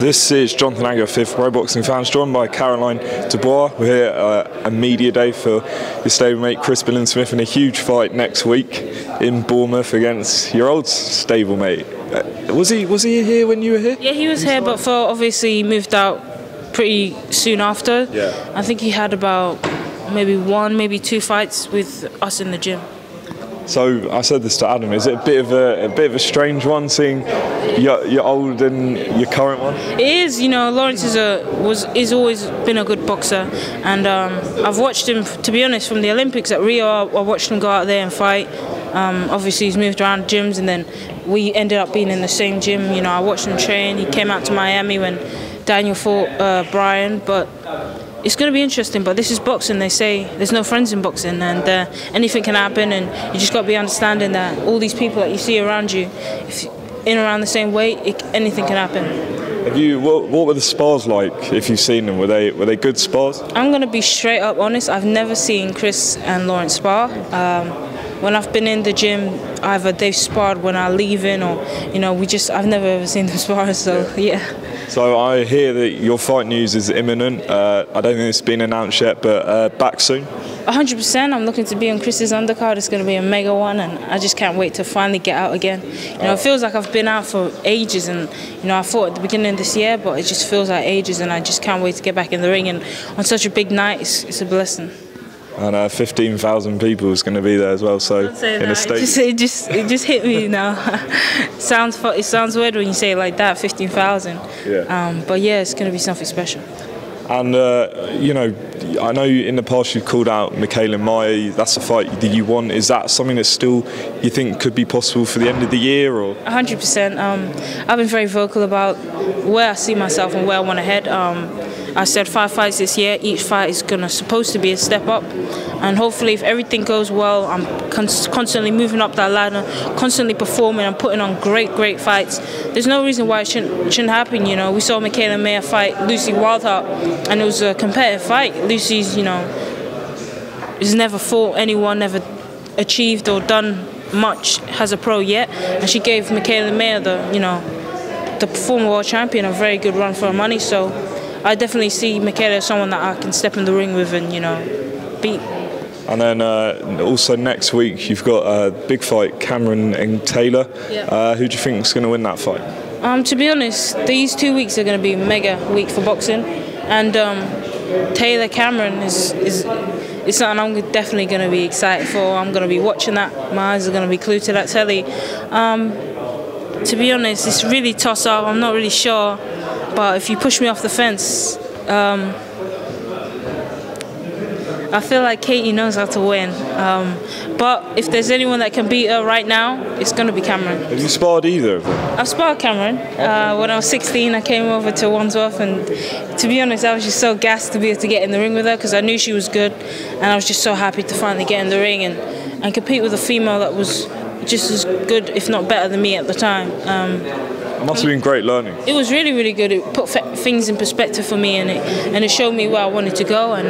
This is Jonathan Agger, fifth Pro Boxing Fans, joined by Caroline Dubois. We're here at a media day for your stablemate Chris Billinsmith in a huge fight next week in Bournemouth against your old stablemate. Was he here when you were here? Yeah, he was here, but obviously he moved out pretty soon after. Yeah. I think he had about maybe one, maybe two fights with us in the gym. So I said this to Adam. Is it a bit of a strange one seeing your old and your current one? It is. You know, Lawrence is always been a good boxer, and I've watched him. To be honest, from the Olympics at Rio, I watched him go out there and fight. Obviously, he's moved around gyms, and then we ended up being in the same gym. You know, I watched him train. He came out to Miami when Daniel fought Brian, but it's going to be interesting. But this is boxing. They say there's no friends in boxing, and anything can happen, and you just got to be understanding that all these people that you see around you, if in around the same weight, anything can happen. What were the spars like? If you've seen them, were they good spars? I'm going to be straight up honest. I've never seen Chris and Lawrence spar. When I've been in the gym, either they've sparred when I leave in, or I've never ever seen them spar. So yeah. So I hear that your fight news is imminent. I don't think it's been announced yet, but back soon? 100%. I'm looking to be on Chris's undercard. It's going to be a mega one, and I just can't wait to finally get out again. It feels like I've been out for ages, and I fought at the beginning of this year, but it just feels like ages, and I just can't wait to get back in the ring. And on such a big night, it's a blessing. And 15,000 people is going to be there as well. So in the States, it just hit me now. It sounds weird when you say it like that, 15,000. Yeah. But yeah, it's going to be something special. And I know in the past you've called out Mikaela Mayer. That's a fight that you want. Is that something that still you think could be possible for the end of the year, or? 100%. I've been very vocal about where I see myself and where I want to head. I said 5 fights this year. Each fight is supposed to be a step up, and hopefully, if everything goes well, I'm constantly moving up that ladder, constantly performing and putting on great fights. There's no reason why it shouldn't happen. You know, we saw Mikaela Mayer fight Lucy Wildheart, and it was a competitive fight. Lucy's, has never fought anyone, never achieved or done much as a pro yet, and she gave Mikaela Mayer the former world champion a very good run for her money. So I definitely see Mikaela as someone that I can step in the ring with and beat. And then also next week you've got a big fight, Cameron and Taylor. Yeah. Who do you think is going to win that fight? To be honest, these 2 weeks are going to be a mega week for boxing, and Taylor Cameron is something I'm definitely going to be excited for. I'm going to be watching that. My eyes are going to be glued to that telly. To be honest, it's really toss up. I'm not really sure, but if you push me off the fence, I feel like Katie knows how to win. But if there's anyone that can beat her right now, it's going to be Cameron. Have you sparred either of them? I've sparred Cameron. When I was 16, I came over to Wandsworth, and to be honest, I was just so gassed to be able to get in the ring with her because I knew she was good, and I was just so happy to finally get in the ring and compete with a female that was just as good, if not better than me at the time. It must have been great learning. It was really good. It put things in perspective for me, and it showed me where I wanted to go, and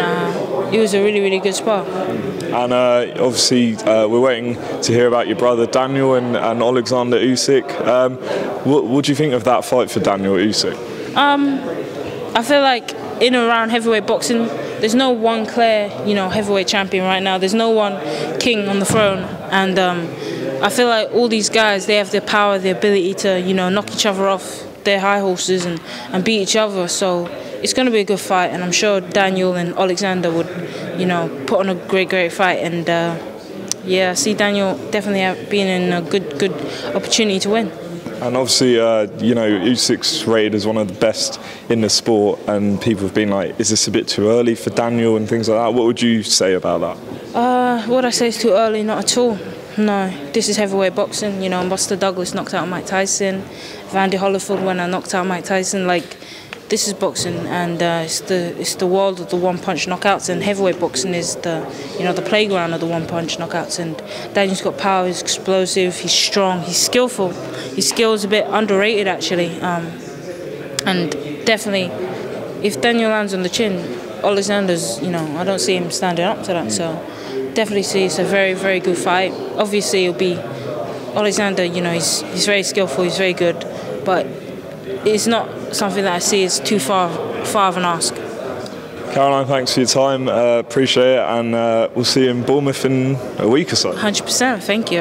it was a really good spar. And obviously we're waiting to hear about your brother Daniel and Oleksandr Usyk. What do you think of that fight for Daniel Usyk? I feel like in and around heavyweight boxing, there's no one clear, heavyweight champion right now. There's no one king on the throne, and I feel like all these guys, they have the power, the ability to, knock each other off their high horses and beat each other. So it's going to be a good fight, and I'm sure Daniel and Oleksandr would, put on a great fight. And yeah, I see Daniel definitely being in a good opportunity to win. And obviously, Usyk's rated as one of the best in the sport, and people have been like, is this a bit too early for Daniel and things like that? What would you say about that? What I say is too early, not at all. No, this is heavyweight boxing. Buster Douglas knocked out Mike Tyson, Vandy Holyfield when I knocked out Mike Tyson. This is boxing, and it's the world of the one-punch knockouts, and heavyweight boxing is the playground of the one-punch knockouts. And Daniel's got power, he's explosive, he's strong, he's skillful. His skill is a bit underrated actually, and definitely, if Daniel lands on the chin, Oleksandr's, I don't see him standing up to that. So definitely see it's a very good fight. Obviously, it'll be Oleksandr. He's very skillful, he's very good, but it's not something that I see is too far of an ask. Caroline, thanks for your time. Appreciate it, and we'll see you in Bournemouth in a week or so. 100%. Thank you.